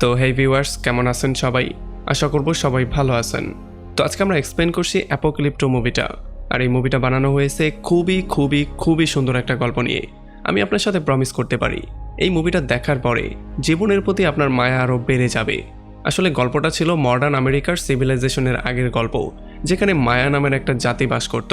তো হেই ভিউয়ার্স, কেমন আছেন সবাই? আশা করব সবাই ভালো আছেন। তো আজকে আমরা এক্সপ্লেন করছি অ্যাপোক্যালিপ্টো মুভিটা। আর এই মুভিটা বানানো হয়েছে খুবই সুন্দর একটা গল্প নিয়ে। আমি আপনার সাথে প্রমিস করতে পারি, এই মুভিটা দেখার পরে জীবনের প্রতি আপনার মায়া আরও বেড়ে যাবে। আসলে গল্পটা ছিল মডার্ন আমেরিকার সিভিলাইজেশনের আগের গল্প, যেখানে মায়া নামের একটা জাতি বাস করত,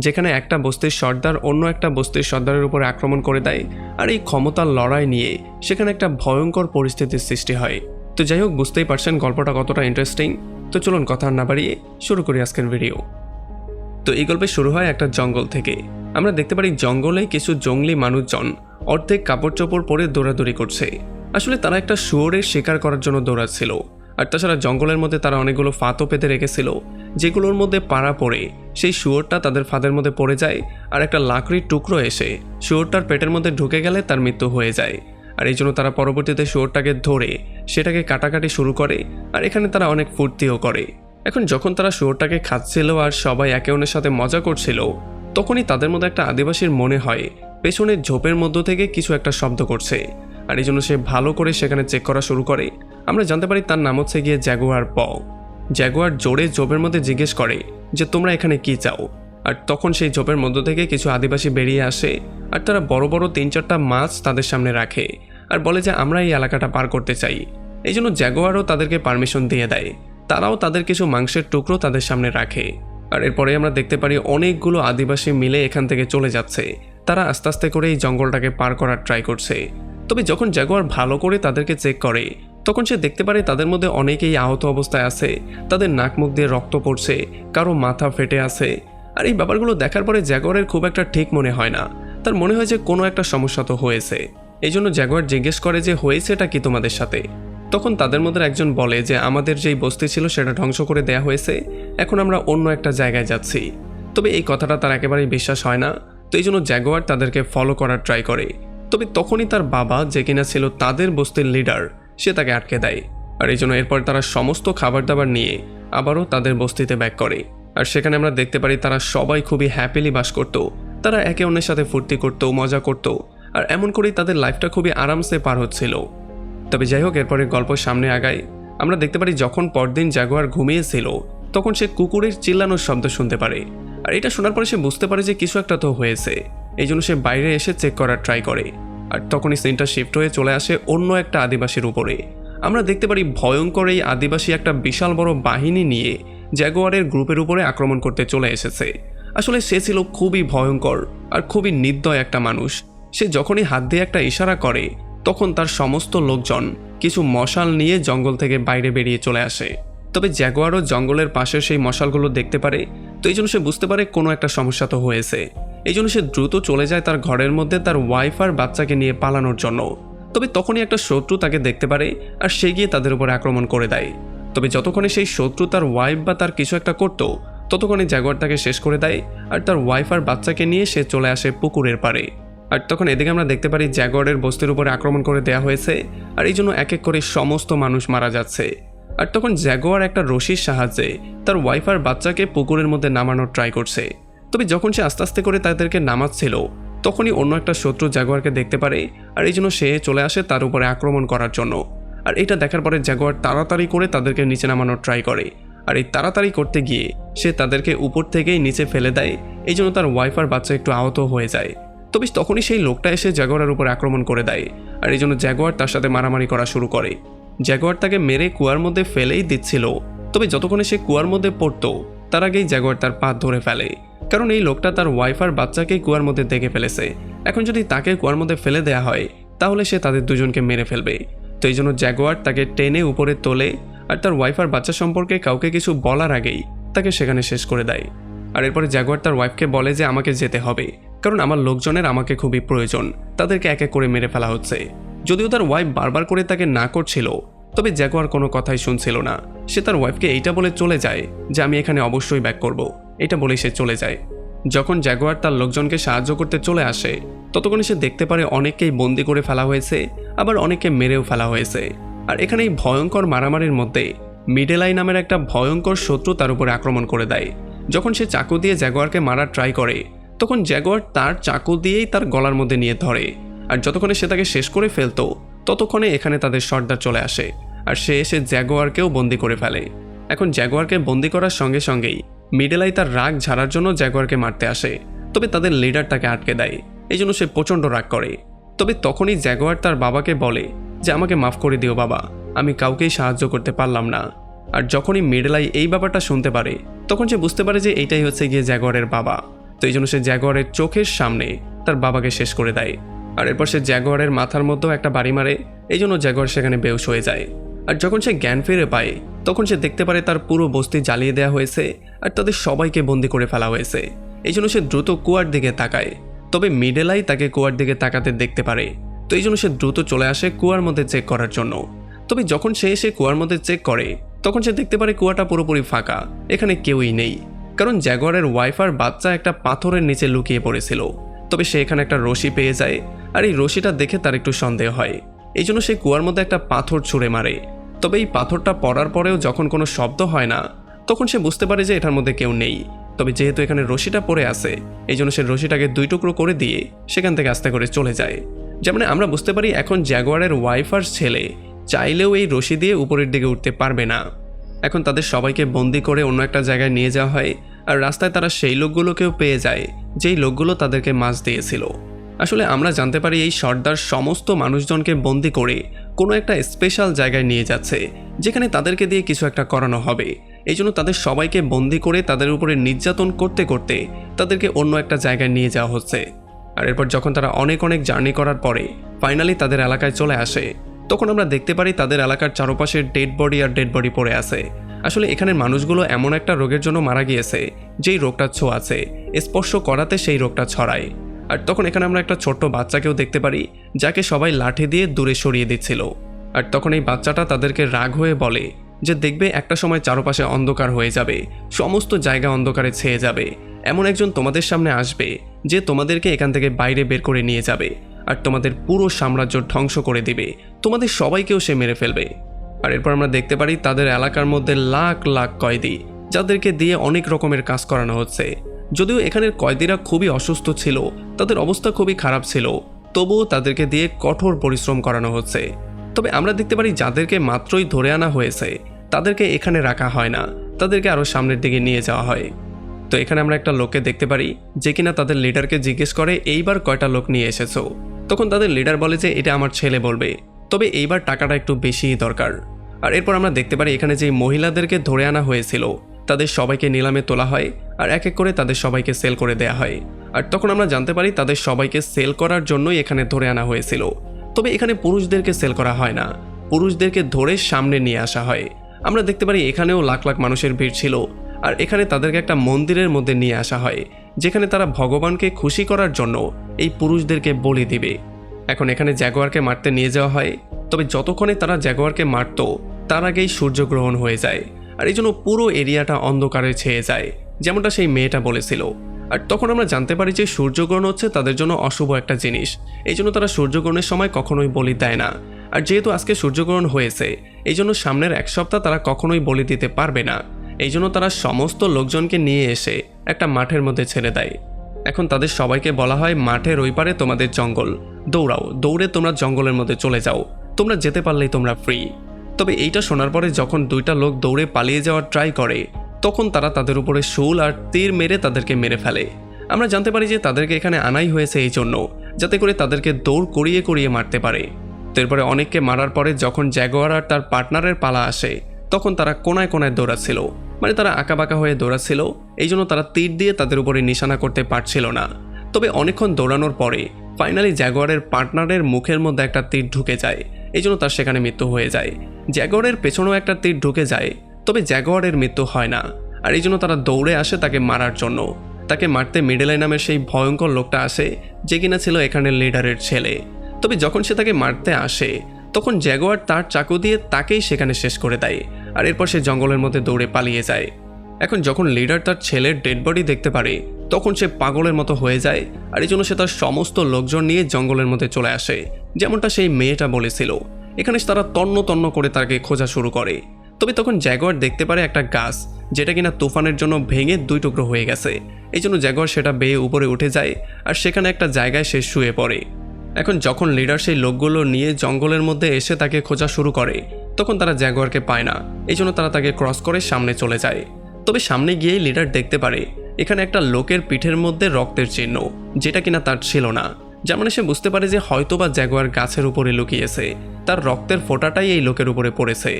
যেখানে একটা বস্তির সর্দার অন্য একটা বস্তির সর্দারের উপর আক্রমণ করে দেয়। আর এই ক্ষমতার লড়াই নিয়ে সেখানে একটা ভয়ঙ্কর পরিস্থিতির সৃষ্টি হয়। তো যাই হোক, বুঝতেই পারছেন গল্পটা কতটা ইন্টারেস্টিং। তো চলুন কথা না বাড়িয়ে শুরু করি আজকের ভিডিও। তো এই গল্পে শুরু হয় একটা জঙ্গল থেকে। আমরা দেখতে পারি জঙ্গলে কিছু জঙ্গলি মানুষজন অর্ধেক কাপড় চোপড় পরে দৌড়াদৌড়ি করছে। আসলে তারা একটা শুয়োরের শিকার করার জন্য দৌড়াচ্ছিল। আর তাছাড়া জঙ্গলের মধ্যে তারা অনেকগুলো ফাতও পেতে রেখেছিল, যেগুলোর মধ্যে পাড়া পড়ে সেই শুয়োরটা তাদের ফাঁদের মধ্যে পড়ে যায়। আর একটা লাকড়ির টুকরো এসে শুয়োরটার পেটের মধ্যে ঢুকে গেলে তার মৃত্যু হয়ে যায়। আর এই জন্য তারা পরবর্তীতে শুয়োরটাকে ধরে সেটাকে কাটাকাটি শুরু করে। আর এখানে তারা অনেক ফুর্তিও করে। এখন যখন তারা শুয়োরটাকে খাচ্ছিল আর সবাই একে অন্যের সাথে মজা করছিল, তখনই তাদের মধ্যে একটা আদিবাসীর মনে হয় পেছনের ঝোপের মধ্য থেকে কিছু একটা শব্দ করছে। আর এই জন্য সে ভালো করে সেখানে চেক করা শুরু করে। আমরা জানতে পারি তার নাম হচ্ছে গিয়ে জ্যাগুয়ার প। জ্যাগুয়ার জোরে ঝোপের মধ্যে জিজ্ঞেস করে যে তোমরা এখানে কি চাও। আর তখন সেই ঝোপের মধ্য থেকে কিছু আদিবাসী বেরিয়ে আসে। আর তারা বড় বড় 3-4টা মাছ তাদের সামনে রাখে আর বলে যে আমরা এই এলাকাটা পার করতে চাই। এই জন্য জ্যাগুয়ারও তাদেরকে পারমিশন দিয়ে দেয়। তারাও তাদের কিছু মাংসের টুকরো তাদের সামনে রাখে। আর এরপরে আমরা দেখতে পারি অনেকগুলো আদিবাসী মিলে এখান থেকে চলে যাচ্ছে। তারা আস্তে আস্তে করে এই জঙ্গলটাকে পার করার ট্রাই করছে। তবে যখন জ্যাগুয়ার ভালো করে তাদেরকে চেক করে, তখন সে দেখতে পারে তাদের মধ্যে অনেকেই আহত অবস্থায় আছে। তাদের নাক মুখ দিয়ে রক্ত পড়ছে, কারো মাথা ফেটে আছে। আর এই ব্যাপারগুলো দেখার পরে জ্যাগুয়ারের খুব একটা ঠিক মনে হয় না। তার মনে হয় যে কোনো একটা সমস্যা তো হয়েছে। এই জন্য জ্যাগুয়ার জিজ্ঞেস করে যে হয়েছেটা কি তোমাদের সাথে। তখন তাদের মধ্যে একজন বলে যে আমাদের যেই বস্তি ছিল সেটা ধ্বংস করে দেয়া হয়েছে, এখন আমরা অন্য একটা জায়গায় যাচ্ছি। তবে এই কথাটা তার একেবারেই বিশ্বাস হয় না। তো এই জন্য জ্যাগুয়ার তাদেরকে ফলো করার ট্রাই করে। তবে তখনই তার বাবা, যে কিনা ছিল তাদের বস্তির লিডার, সে তাকে আটকে দেয়। আর এই জন্য এরপর তারা সমস্ত খাবার দাবার নিয়ে আবারও তাদের বস্তিতে ব্যাক করে। আর সেখানে আমরা দেখতে পারি তারা সবাই খুবই হ্যাপিলি বাস করত। তারা একে অন্যের সাথে ফুর্তি করতো, মজা করত। আর এমন করেই তাদের লাইফটা খুবই আরামসে পার হচ্ছিল। তবে যাই হোক, এরপরে গল্প সামনে আগায়। আমরা দেখতে পারি যখন পরদিন জ্যাগুয়ার ঘুমিয়েছিল, তখন সে কুকুরের চিল্লানোর শব্দ শুনতে পারে। আর এটা শোনার পরে সে বুঝতে পারে যে কিছু একটা তো হয়েছে। এই জন্য সে বাইরে এসে চেক করার ট্রাই করে। আর তখনই সিনটা শিফট হয়ে চলে আসে অন্য একটা আদিবাসীর উপরে। আমরা দেখতে পারি ভয়ঙ্কর এই আদিবাসী একটা বিশাল বড় বাহিনী নিয়ে জ্যাগুয়ারের গ্রুপের উপরে আক্রমণ করতে চলে এসেছে। আসলে সে ছিল খুবই ভয়ঙ্কর আর খুবই নির্দয় একটা মানুষ। সে যখনই হাত দিয়ে একটা ইশারা করে, তখন তার সমস্ত লোকজন কিছু মশাল নিয়ে জঙ্গল থেকে বাইরে বেরিয়ে চলে আসে। তবে জ্যাগুয়ারও জঙ্গলের পাশে সেই মশালগুলো দেখতে পারে। তো এই জন্য সে বুঝতে পারে কোনো একটা সমস্যা তো হয়েছে। এই জন্য সে দ্রুত চলে যায় তার ঘরের মধ্যে তার ওয়াইফ আর বাচ্চাকে নিয়ে পালানোর জন্য। তবে তখনই একটা শত্রু তাকে দেখতে পারে আর সে গিয়ে তাদের উপর আক্রমণ করে দেয়। তবে যতক্ষণে সেই শত্রু তার ওয়াইফ বা তার কিছু একটা করতো, ততক্ষণে জ্যাগুয়ার তাকে শেষ করে দেয়। আর তার ওয়াইফ আর বাচ্চাকে নিয়ে সে চলে আসে পুকুরের পাড়ে। আর তখন এদিকে আমরা দেখতে পারি জ্যাগুয়ারের বস্তির উপরে আক্রমণ করে দেয়া হয়েছে। আর এই জন্য এক এক করে সমস্ত মানুষ মারা যাচ্ছে। আর তখন জ্যাগুয়ার একটা রশির সাহায্যে তার ওয়াইফ আর বাচ্চাকে পুকুরের মধ্যে নামানোর ট্রাই করছে। তবে যখন সে আস্তে আস্তে করে তাদেরকে নামাচ্ছিল, তখনই অন্য একটা শত্রু জ্যাগুয়ারকে দেখতে পারে। আর এই জন্য সে চলে আসে তার উপরে আক্রমণ করার জন্য। আর এটা দেখার পরে জ্যাগুয়ার তাড়াতাড়ি করে তাদেরকে নিচে নামানোর ট্রাই করে। আর এই তাড়াতাড়ি করতে গিয়ে সে তাদেরকে উপর থেকেই নিচে ফেলে দেয়। এই জন্য তার ওয়াইফ আর বাচ্চা একটু আহত হয়ে যায়। তবে তখনই সেই লোকটা এসে জ্যাগুয়ারের উপর আক্রমণ করে দেয়। আর এই জন্য জ্যাগুয়ার তার সাথে মারামারি করা শুরু করে। জ্যাগুয়ার তাকে মেরে কুয়ার মধ্যে ফেলেই দিচ্ছিল। তবে যতক্ষণে সে কুয়ার মধ্যে পড়তো, তার আগেই জ্যাগুয়ার তার পা ধরে ফেলে। কারণ এই লোকটা তার ওয়াইফ আর বাচ্চাকেই কুয়ার মধ্যে দেখে ফেলেছে। এখন যদি তাকে কুয়ার মধ্যে ফেলে দেয়া হয়, তাহলে সে তাদের দুজনকে মেরে ফেলবে। তো এই জন্য জ্যাগুয়ার তাকে টেনে উপরে তোলে আর তার ওয়াইফ আর বাচ্চা সম্পর্কে কাউকে কিছু বলার আগেই তাকে সেখানে শেষ করে দেয়। আর এরপরে জ্যাগুয়ার তার ওয়াইফকে বলে যে আমাকে যেতে হবে, কারণ আমার লোকজনের আমাকে খুবই প্রয়োজন। তাদেরকে এক এক করে মেরে ফেলা হচ্ছে। যদিও তার ওয়াইফ বারবার করে তাকে না করছিল, তবে জ্যাগুয়ার কোনো কথাই শুনছিল না। সে তার ওয়াইফকে এইটা বলে চলে যায় যে আমি এখানে অবশ্যই ব্যাক করব। এটা বলে সে চলে যায়। যখন জ্যাগুয়ার তার লোকজনকে সাহায্য করতে চলে আসে, ততক্ষণে সে দেখতে পারে অনেককেই বন্দি করে ফেলা হয়েছে, আবার অনেককে মেরেও ফেলা হয়েছে। আর এখানে এই ভয়ঙ্কর মারামারির মধ্যে মিডেলাই নামের একটা ভয়ঙ্কর শত্রু তার উপরে আক্রমণ করে দেয়। যখন সে চাকু দিয়ে জ্যাগুয়ারকে মারার ট্রাই করে, তখন জ্যাগুয়ার তার চাকু দিয়েই তার গলার মধ্যে নিয়ে ধরে। আর যতক্ষণে সে তাকে শেষ করে ফেলতো, ততক্ষণে এখানে তাদের সর্দার চলে আসে। আর সে এসে জ্যাগুয়ারকেও বন্দি করে ফেলে। এখন জ্যাগুয়ারকে বন্দি করার সঙ্গে সঙ্গেই মিডেল আই তার রাগ ঝাড়ার জন্য জ্যাগুয়ারকে মারতে আসে, তবে তাদের লিডার তাকে আটকে দেয়। এই জন্য সে প্রচণ্ড রাগ করে। তবে তখনই জ্যাগুয়ার তার বাবাকে বলে যে আমাকে মাফ করে দিও বাবা, আমি কাউকেই সাহায্য করতে পারলাম না। আর যখনই মিডেল আই এই ব্যাপারটা শুনতে পারে তখন সে বুঝতে পারে যে এইটাই হচ্ছে গিয়ে জ্যাগুয়ারের বাবা। তো এই জন্য সে জ্যাগুয়ারের চোখের সামনে তার বাবাকে শেষ করে দেয়। আর এরপর সে জ্যাগুয়ারের মাথার মধ্যেও একটা বাড়ি মারে। এই জন্য জ্যাগুয়ার সেখানে বেহুশ হয়ে যায়। আর যখন সে জ্ঞান ফিরে পায় তখন সে দেখতে পারে তার পুরো বস্তি জ্বালিয়ে দেওয়া হয়েছে আর তাদের সবাইকে বন্দি করে ফেলা হয়েছে। এই জন্য সে দ্রুত কুয়ার দিকে তাকায়, তবে মিডেল আই তাকে কুয়ার দিকে তাকাতে দেখতে পারে। তো এই জন্য সে দ্রুত চলে আসে কুয়ার মধ্যে চেক করার জন্য। তবে যখন সে এসে কুয়ার মধ্যে চেক করে তখন সে দেখতে পারে কুয়াটা পুরোপুরি ফাঁকা, এখানে কেউই নেই। কারণ জ্যাগুয়ারের ওয়াইফ আর বাচ্চা একটা পাথরের নিচে লুকিয়ে পড়েছিল। তবে সে এখানে একটা রশি পেয়ে যায় আর এই রশিটা দেখে তার একটু সন্দেহ হয়। এই জন্য সে কুয়ার মধ্যে একটা পাথর ছুঁড়ে মারে। তবে এই পাথরটা পড়ার পরেও যখন কোনো শব্দ হয় না তখন সে বুঝতে পারে যে এটার মধ্যে কেউ নেই। তবে যেহেতু এখানে রশিটা পড়ে আছে এই জন্য সে রশিটাকে 2 টুকরো করে দিয়ে সেখান থেকে আস্তে করে চলে যায়। যেমন আমরা বুঝতে পারি এখন জ্যাগুয়ারের ওয়াইফ আর ছেলে চাইলেও এই রশি দিয়ে উপরের দিকে উঠতে পারবে না। এখন তাদের সবাইকে বন্দি করে অন্য একটা জায়গায় নিয়ে যাওয়া হয়। আর রাস্তায় তারা সেই লোকগুলোকেও পেয়ে যায় যেই লোকগুলো তাদেরকে মাছ দিয়েছিল। আসলে আমরা জানতে পারি এই সর্দার সমস্ত মানুষজনকে বন্দি করে কোনো একটা স্পেশাল জায়গায় নিয়ে যাচ্ছে যেখানে তাদেরকে দিয়ে কিছু একটা করানো হবে। এই জন্য তাদের সবাইকে বন্দি করে তাদের উপরে নির্যাতন করতে করতে তাদেরকে অন্য একটা জায়গায় নিয়ে যাওয়া হচ্ছে। আর এরপর যখন তারা অনেক জার্নি করার পরে ফাইনালি তাদের এলাকায় চলে আসে তখন আমরা দেখতে পারি তাদের এলাকার চারপাশে ডেড বডি পড়ে আছে। আসলে এখানের মানুষগুলো এমন একটা রোগের জন্য মারা গিয়েছে যেই রোগটা ছোঁয়াছে, স্পর্শ করাতে সেই রোগটা ছড়ায়। আর তখন এখানে আমরা একটা ছোট্ট বাচ্চাকেও দেখতে পারি যাকে সবাই লাঠি দিয়ে দূরে সরিয়ে দিচ্ছিল। আর তখন এই বাচ্চাটা তাদেরকে রাগ হয়ে বলে যে দেখবে একটা সময় চারপাশে অন্ধকার হয়ে যাবে, সমস্ত জায়গা অন্ধকারে ছেয়ে যাবে, এমন একজন তোমাদের সামনে আসবে যে তোমাদেরকে এখান থেকে বাইরে বের করে নিয়ে যাবে আর তোমাদের পুরো সাম্রাজ্য ধ্বংস করে দিবে, তোমাদের সবাইকেও সে মেরে ফেলবে। আর এরপর আমরা দেখতে পারি তাদের এলাকার মধ্যে লাখ কয়েদি যাদেরকে দিয়ে অনেক রকমের কাজ করানো হচ্ছে। যদিও এখানের কয়েদিরা খুবই অসুস্থ ছিল, তাদের অবস্থা খুবই খারাপ ছিল, তবুও তাদেরকে দিয়ে কঠোর পরিশ্রম করানো হচ্ছে। তবে আমরা দেখতে পারি যাদেরকে মাত্রই ধরে আনা হয়েছে তাদেরকে এখানে রাখা হয় না, তাদেরকে আরও সামনের দিকে নিয়ে যাওয়া হয়। তো এখানে আমরা একটা লোককে দেখতে পারি যে কিনা তাদের লিডারকে জিজ্ঞেস করে এইবার কয়টা লোক নিয়ে এসেছো। তখন তাদের লিডার বলে যে এটা আমার ছেলে বলবে, তবে এইবার টাকাটা একটু বেশিই দরকার। আর এরপর আমরা দেখতে পারি এখানে যে মহিলাদেরকে ধরে আনা হয়েছিল তাদের সবাইকে নিলামে তোলা হয় আর এক এক করে তাদের সবাইকে সেল করে দেয়া হয়। আর তখন আমরা জানতে পারি তাদের সবাইকে সেল করার জন্যই এখানে ধরে আনা হয়েছিল। তবে এখানে পুরুষদেরকে সেল করা হয় না, পুরুষদেরকে ধরে সামনে নিয়ে আসা হয়। আমরা দেখতে পারি এখানেও লাখ মানুষের ভিড় ছিল আর এখানে তাদেরকে একটা মন্দিরের মধ্যে নিয়ে আসা হয় যেখানে তারা ভগবানকে খুশি করার জন্য এই পুরুষদেরকে বলি দিবে। এখন এখানে জ্যাগুয়ারকে মারতে নিয়ে যাওয়া হয়। তবে যতক্ষণে তারা জ্যাগুয়ারকে মারত তার আগেই সূর্যগ্রহণ হয়ে যায় আর এই জন্য পুরো এরিয়াটা অন্ধকারে ছেয়ে যায়, যেমনটা সেই মেয়েটা বলেছিল। আর তখন আমরা জানতে পারি যে সূর্যগ্রহণ হচ্ছে তাদের জন্য অশুভ একটা জিনিস, এই জন্য তারা সূর্যগ্রহণের সময় কখনোই বলি দেয় না। আর যেহেতু আজকে সূর্যগ্রহণ হয়েছে এই জন্য সামনের 1 সপ্তাহ তারা কখনোই বলি দিতে পারবে না। এই জন্য তারা সমস্ত লোকজনকে নিয়ে এসে একটা মাঠের মধ্যে ছেড়ে দেয়। এখন তাদের সবাইকে বলা হয় মাঠের ওই পারে তোমাদের জঙ্গল, দৌড়াও, দৌড়ে তোমরা জঙ্গলের মধ্যে চলে যাও, তোমরা যেতে পারলেই তোমরা ফ্রি। তবে এইটা শোনার পরে যখন 2টা লোক দৌড়ে পালিয়ে যাওয়ার ট্রাই করে তখন তারা তাদের উপরে শুল আর তীর মেরে তাদেরকে মেরে ফেলে। আমরা জানতে পারি যে তাদেরকে এখানে আনাই হয়েছে এই জন্য যাতে করে তাদেরকে দৌড় করিয়ে মারতে পারে। তারপরে অনেককে মারার পরে যখন জ্যাগুয়ার আর তার পার্টনারের পালা আসে তখন তারা কোনায় দৌড়াচ্ছিল, মানে তারা আঁকাবাঁকা হয়ে দৌড়াচ্ছিল, এই জন্য তারা তীর দিয়ে তাদের উপরে নিশানা করতে পারছিল না। তবে অনেকক্ষণ দৌড়ানোর পরে ফাইনালি জ্যাগুয়ারের পার্টনারের মুখের মধ্যে একটা তীর ঢুকে যায়, এই জন্য তার সেখানে মৃত্যু হয়ে যায়। জ্যাগুয়ারের পেছনেও একটা তীর ঢুকে যায়, তবে জ্যাগুয়ারের মৃত্যু হয় না। আর এই জন্য তারা দৌড়ে আসে তাকে মারার জন্য। তাকে মারতে মিডেল আই নামের সেই ভয়ঙ্কর লোকটা আসে যে কিনা ছিল এখানের লিডারের ছেলে। তবে যখন সে তাকে মারতে আসে তখন জ্যাগুয়ার তার চাকু দিয়ে তাকেই সেখানে শেষ করে দেয় আর এরপর সে জঙ্গলের মধ্যে দৌড়ে পালিয়ে যায়। এখন যখন লিডার তার ছেলের ডেড বডি দেখতে পারে তখন সে পাগলের মতো হয়ে যায় আর এই জন্য সে তার সমস্ত লোকজন নিয়ে জঙ্গলের মধ্যে চলে আসে, যেমনটা সেই মেয়েটা বলেছিল। এখানে তারা তন্ন করে তাকে খোঁজা শুরু করে। তবে তখন জ্যাগুয়ার দেখতে পারে একটা গাছ যেটা কিনা তুফানের জন্য ভেঙে 2 টুকরো হয়ে গেছে, এই জন্য জ্যাগুয়ার সেটা বেয়ে উপরে উঠে যায় আর সেখানে একটা জায়গায় সে শুয়ে পড়ে। এখন যখন লিডার সেই লোকগুলো নিয়ে জঙ্গলের মধ্যে এসে তাকে খোঁজা শুরু করে তখন তারা জ্যাগুয়ারকে পায় না, এই জন্য তারা তাকে ক্রস করে সামনে চলে যায়। তবে সামনে গিয়েই লিডার দেখতে পারে এখানে একটা লোকের পিঠের মধ্যে রক্তের চিহ্ন, যেটা কিনা তার ছিল না। যার মানে সে বুঝতে পারে যে হয়তোবা জ্যাগুয়ার গাছের উপরে লুকিয়েছে, তার রক্তের ফোঁটাটাই এই লোকের উপরে পড়েছে।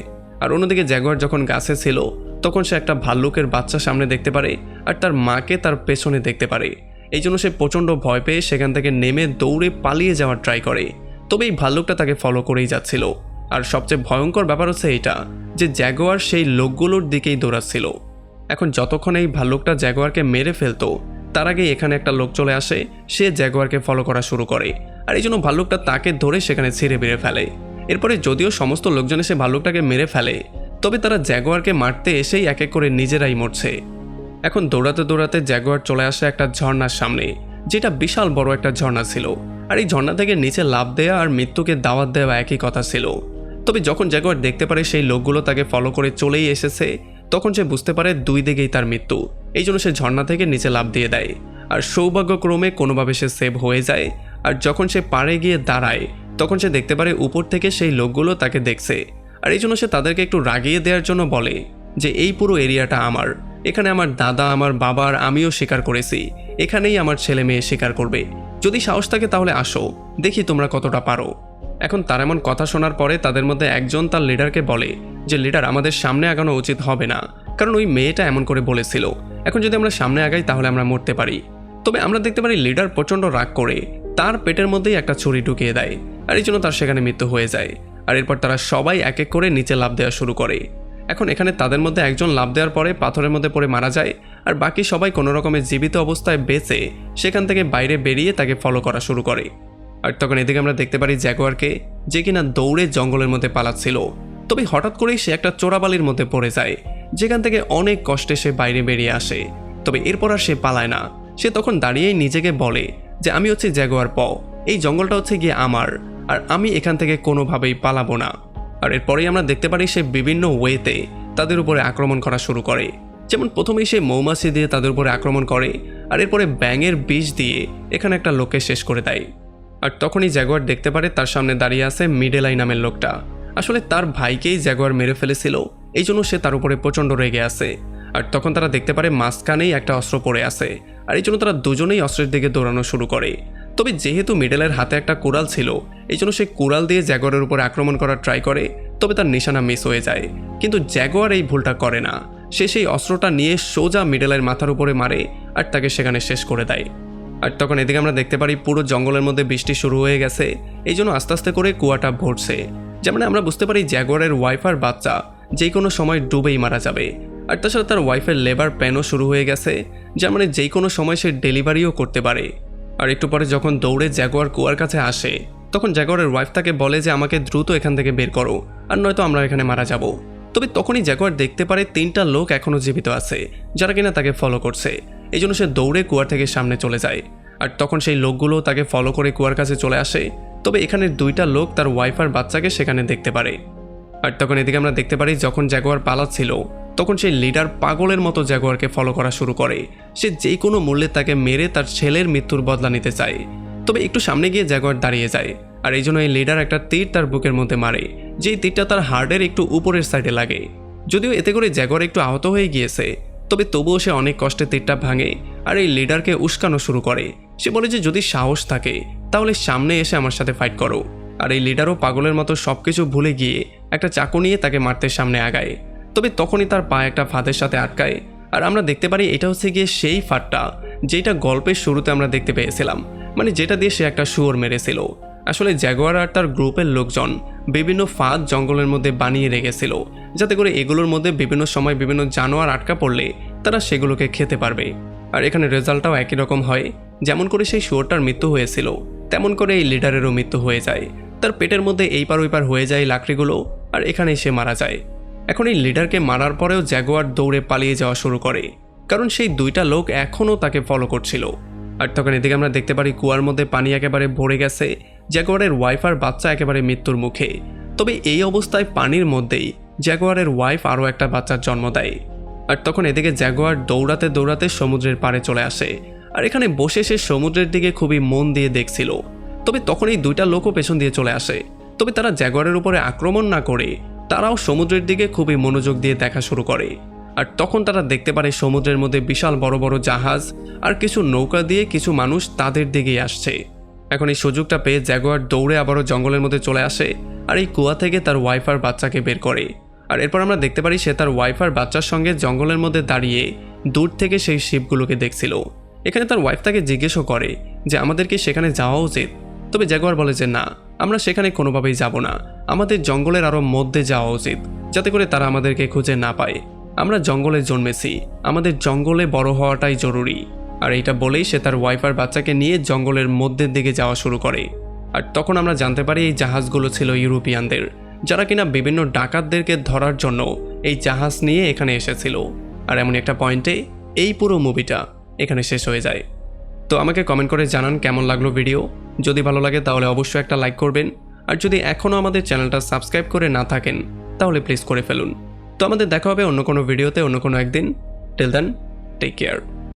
আর অন্যদিকে জ্যাগুয়ার যখন গাছে ছিল তখন সে একটা ভাল্লুকের বাচ্চা সামনে দেখতে পারে আর তার মাকে তার পেছনে দেখতে পারে। এই জন্য সে প্রচণ্ড ভয় পেয়ে সেখান থেকে নেমে দৌড়ে পালিয়ে যাওয়ার ট্রাই করে। তবে এই ভাল্লুকটা তাকে ফলো করেই যাচ্ছিল। আর সবচেয়ে ভয়ঙ্কর ব্যাপার হচ্ছে এটা যে জ্যাগুয়ার সেই লোকগুলোর দিকেই দৌড়াচ্ছিল। এখন যতক্ষণ এই ভাল্লুকটা জ্যাগুয়ারকে মেরে ফেলতো তার আগে এখানে একটা লোক চলে আসে, সে জ্যাগুয়ারকে ফলো করা শুরু করে। আর এই জন্য ভাল্লুকটা তাকে ধরে সেখানে ছিঁড়ে বেড়ে ফেলে। এরপরে যদিও সমস্ত লোকজন এসে ভাল্লুকটাকে মেরে ফেলে, তবে তারা জ্যাগুয়ারকে মারতে এসেই এক এক করে নিজেরাই মরছে। এখন দৌড়াতে দৌড়াতে জ্যাগুয়ার চলে আসে একটা ঝর্ণার সামনে, যেটা বিশাল বড় একটা ঝর্ণা ছিল। আর এই ঝর্ণা থেকে নিচে লাফ দেওয়া আর মৃত্যুকে দাওয়াত দেওয়া একই কথা ছিল। তবে যখন জ্যাগুয়ার দেখতে পারে সেই লোকগুলো তাকে ফলো করে চলেই এসেছে, তখন সে বুঝতে পারে দুই দিকেই তার মৃত্যু। এই জন্য সে ঝর্ণা থেকে নিচে লাফ দিয়ে দেয়। আর সৌভাগ্যক্রমে কোনোভাবে সে সেভ হয়ে যায়। আর যখন সে পাড়ে গিয়ে দাঁড়ায় তখন সে দেখতে পারে উপর থেকে সেই লোকগুলো তাকে দেখছে। আর এই জন্য সে তাদেরকে একটু রাগিয়ে দেওয়ার জন্য বলে যে এই পুরো এরিয়াটা আমার, এখানে আমার দাদা, আমার বাবা আর আমিও শিকার করেছি, এখানেই আমার ছেলে মেয়ে শিকার করবে, যদি সাহস থাকে তাহলে আসো, দেখি তোমরা কতটা পারো। এখন তার এমন কথা শোনার পরে তাদের মধ্যে একজন তার লিডারকে বলে যে লিডার, আমাদের সামনে আগানো উচিত হবে না, কারণ ওই মেয়েটা এমন করে বলেছিল, এখন যদি আমরা সামনে আগাই তাহলে আমরা মরতে পারি। তবে আমরা দেখতে পারি লিডার প্রচণ্ড রাগ করে তার পেটের মধ্যেই একটা ছুরি ঢুকিয়ে দেয়। আর এই জন্য তার সেখানে মৃত্যু হয়ে যায়। আর এরপর তারা সবাই এক এক করে নিচে লাফ দেওয়া শুরু করে। এখন এখানে তাদের মধ্যে একজন লাফ দেওয়ার পরে পাথরের মধ্যে পড়ে মারা যায়। আর বাকি সবাই কোনো রকমের জীবিত অবস্থায় বেঁচে সেখান থেকে বাইরে বেরিয়ে তাকে ফলো করা শুরু করে। আর তখন এদিকে আমরা দেখতে পারি জ্যাগুয়ারকে, যে কিনা দৌড়ে জঙ্গলের মধ্যে পালাচ্ছিল। তবে হঠাৎ করেই সে একটা চোরাবালির মধ্যে পড়ে যায়, যেখান থেকে অনেক কষ্টে সে বাইরে বেরিয়ে আসে। তবে এরপর আর সে পালায় না, সে তখন দাঁড়িয়েই নিজেকে বলে যে আমি হচ্ছে জ্যাগুয়ার প, এই জঙ্গলটা হচ্ছে গিয়ে আমার, আর আমি এখান থেকে কোনোভাবেই পালাবো না। আর এরপরেই আমরা দেখতে পারি সে বিভিন্ন ওয়েতে তাদের উপরে আক্রমণ করা শুরু করে। যেমন প্রথমেই সে মৌমাছি দিয়ে তাদের উপরে আক্রমণ করে, আর এরপরে ব্যাঙের বিষ দিয়ে এখানে একটা লোককে শেষ করে দেয়। আর তখনই জ্যাগুয়ার দেখতে পারে তার সামনে দাঁড়িয়ে আছে মিডেলাই নামের লোকটা। আসলে তার ভাইকেই জ্যাগুয়ার মেরে ফেলেছিল, এই জন্য সে তার উপরে প্রচণ্ড রেগে আছে। আর তখন তারা দেখতে পারে মাঝখানেই একটা অস্ত্র পড়ে আছে, আর এই জন্য তারা দুজনেই অস্ত্রের দিকে দৌড়ানো শুরু করে। তবে যেহেতু মিডেলের হাতে একটা কুড়াল ছিল, এই জন্য সে কুড়াল দিয়ে জ্যাগুয়ারের উপর আক্রমণ করার ট্রাই করে, তবে তার নিশানা মিস হয়ে যায়। কিন্তু জ্যাগুয়ার এই ভুলটা করে না, সে সেই অস্ত্রটা নিয়ে সোজা মিডেলের মাথার উপরে মারে আর তাকে সেখানে শেষ করে দেয়। আর তখন এদিকে আমরা দেখতে পারি পুরো জঙ্গলের মধ্যে বৃষ্টি শুরু হয়ে গেছে, এই জন্য আস্তে আস্তে করে কুয়াটা ভরছে। যেমন আমরা বুঝতে পারি জ্যাগুয়ারের ওয়াইফ আর বাচ্চা যে কোনো সময় ডুবেই মারা যাবে। আর তাছাড়া তার ওয়াইফের লেবার প্যানও শুরু হয়ে গেছে, যার মানে যে কোনো সময় সে ডেলিভারিও করতে পারে। আর একটু পরে যখন দৌড়ে জ্যাগুয়ার কুয়ার কাছে আসে, তখন জ্যাগুয়ারের ওয়াইফ তাকে বলে যে আমাকে দ্রুত এখান থেকে বের করো, আর নয়তো আমরা এখানে মারা যাব। তবে তখনই জ্যাগুয়ার দেখতে পারে 3টা লোক এখনও জীবিত আছে, যারা কিনা তাকে ফলো করছে। এই জন্য সে দৌড়ে কুয়ার থেকে সামনে চলে যায়। আর তখন সেই লোকগুলো তাকে ফলো করে কুয়ার কাছে চলে আসে। তবে এখানে 2টা লোক তার ওয়াইফ আর বাচ্চাকে সেখানে দেখতে পারে। আর তখন এদিকে আমরা দেখতে পারি যখন জ্যাগুয়ার পালাচ্ছিল, তখন সেই লিডার পাগলের মতো জ্যাগুয়ারকে ফলো করা শুরু করে। সে যে কোনো মূল্যে তাকে মেরে তার ছেলের মৃত্যুর বদলা নিতে চায়। তবে একটু সামনে গিয়ে জ্যাগুয়ার দাঁড়িয়ে যায়, আর এই জন্য এই লিডার একটা তীর তার বুকের মধ্যে মারে, যেই তীরটা তার হার্টের একটু উপরের সাইডে লাগে। যদিও এতে করে জ্যাগুয়ার একটু আহত হয়ে গিয়েছে, তবে তবুও সে অনেক কষ্টে তীরটা ভাঙে আর এই লিডারকে উস্কানো শুরু করে। সে বলে যে যদি সাহস থাকে তাহলে সামনে এসে আমার সাথে ফাইট করো। আর এই লিডারও পাগলের মতো সবকিছু ভুলে গিয়ে একটা চাকু নিয়ে তাকে মারতে সামনে আগায়। তবে তখনই তার পা একটা ফাঁদের সাথে আটকায়। আর আমরা দেখতে পারি এটা হচ্ছে গিয়ে সেই ফাঁদটা যেটা গল্পের শুরুতে আমরা দেখতে পেয়েছিলাম, মানে যেটা দিয়ে সে একটা শুয়োর মেরেছিল। আসলে জ্যাগুয়ার আর তার গ্রুপের লোকজন বিভিন্ন ফাঁদ জঙ্গলের মধ্যে বানিয়ে রেখেছিল, যাতে করে এগুলোর মধ্যে বিভিন্ন সময় বিভিন্ন জানোয়ার আটকা পড়লে তারা সেগুলোকে খেতে পারবে। আর এখানে রেজাল্টটাও একই রকম হয়, যেমন করে সেই শুয়োরটার মৃত্যু হয়েছিল তেমন করে এই লিডারেরও মৃত্যু হয়ে যায়। তার পেটের মধ্যে এই পার ওই পার হয়ে যায় লাকড়িগুলো, আর এখানেই সে মারা যায়। এখন এই লিডারকে মারার পরেও জ্যাগুয়ার দৌড়ে পালিয়ে যাওয়া শুরু করে, কারণ সেই 2টা লোক এখনও তাকে ফলো করছিল। আর তখন এদিকে আমরা দেখতে পারি কুয়ার মধ্যে পানি একেবারে ভরে গেছে, জ্যাগুয়ারের ওয়াইফ আর বাচ্চা একেবারে মৃত্যুর মুখে। তবে এই অবস্থায় পানির মধ্যেই জ্যাগুয়ারের ওয়াইফ আরও একটা বাচ্চার জন্ম দেয়। আর তখন এদিকে জ্যাগুয়ার দৌড়াতে দৌড়াতে সমুদ্রের পাড়ে চলে আসে, আর এখানে বসে সে সমুদ্রের দিকে খুবই মন দিয়ে দেখছিল। তবে তখন এই 2টা লোকও পেছন দিয়ে চলে আসে। তবে তারা জ্যাগুয়ারের উপরে আক্রমণ না করে তারাও সমুদ্রের দিকে খুবই মনোযোগ দিয়ে দেখা শুরু করে। আর তখন তারা দেখতে পারে সমুদ্রের মধ্যে বিশাল বড় বড় জাহাজ আর কিছু নৌকা দিয়ে কিছু মানুষ তাদের দিকেই আসছে। এখন এই সুযোগটা পেয়ে জ্যাগুয়ার দৌড়ে আবারও জঙ্গলের মধ্যে চলে আসে আর এই কুয়া থেকে তার ওয়াইফ আর বাচ্চাকে বের করে। আর এরপর আমরা দেখতে পারি সে তার ওয়াইফ আর বাচ্চার সঙ্গে জঙ্গলের মধ্যে দাঁড়িয়ে দূর থেকে সেই শিপগুলোকে দেখছিল। এখানে তার ওয়াইফ তাকে জিজ্ঞেসও করে যে আমাদেরকে সেখানে যাওয়া উচিত, তবে জ্যাগুয়ার বলে যে না, আমরা সেখানে কোনোভাবেই যাব না, আমাদের জঙ্গলের আরও মধ্যে যাওয়া উচিত যাতে করে তারা আমাদেরকে খুঁজে না পায়। আমরা জঙ্গলে জন্মেছি, আমাদের জঙ্গলে বড় হওয়াটাই জরুরি। আর এইটা বলেই সে তার ওয়াইফ আর বাচ্চাকে নিয়ে জঙ্গলের মধ্যের দিকে যাওয়া শুরু করে। আর তখন আমরা জানতে পারি এই জাহাজগুলো ছিল ইউরোপিয়ানদের, যারা কিনা বিভিন্ন ডাকাতদেরকে ধরার জন্য এই জাহাজ নিয়ে এখানে এসেছিল। আর এমন একটা পয়েন্টে এই পুরো মুভিটা এখানে শেষ হয়ে যায়। তো আমাকে কমেন্ট করে জানান কেমন লাগলো ভিডিও। যদি ভালো লাগে তাহলে অবশ্যই একটা লাইক করবেন, আর যদি এখনও আমাদের চ্যানেলটা সাবস্ক্রাইব করে না থাকেন তাহলে প্লিজ করে ফেলুন। তো আমাদের দেখা হবে অন্য কোনো ভিডিওতে অন্য কোনো একদিন। Till then, take care.